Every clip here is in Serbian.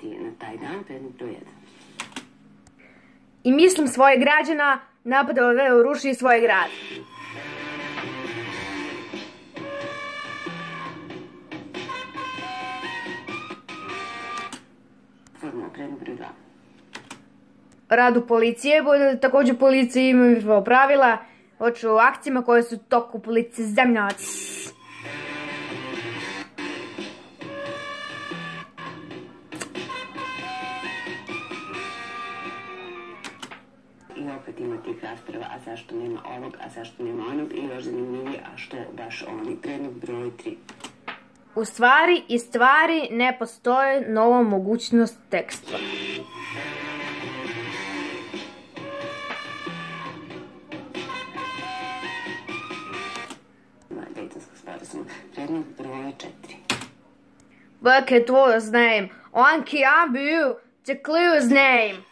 biti na taj dan, predmet broj 1. I mislim svoje građana napadao da uruši svoj grad. Formula, predmet broj 2. Radu policije, također policija ima pravila o akcijama koje su toku policije zemljac. I opet ima tih rasprava, a zašto nema ovog, a zašto nema onog, i još zanimljivije, a što baš oni. Predmet broj 3. U stvari i stvari ne postoje nova mogućnost teksta. Dejtonskog sporazuma. Predmet broj 4. Vilket was name? On can be the clue's name.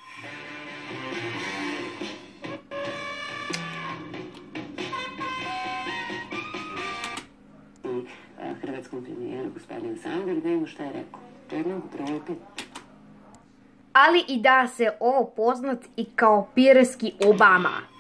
Hrvatskom premijeru gospodinu Sanderu, da vidimo šta je rekao. Predmet broj 5. Ali i da se ovo poznat i kao pireski Obama.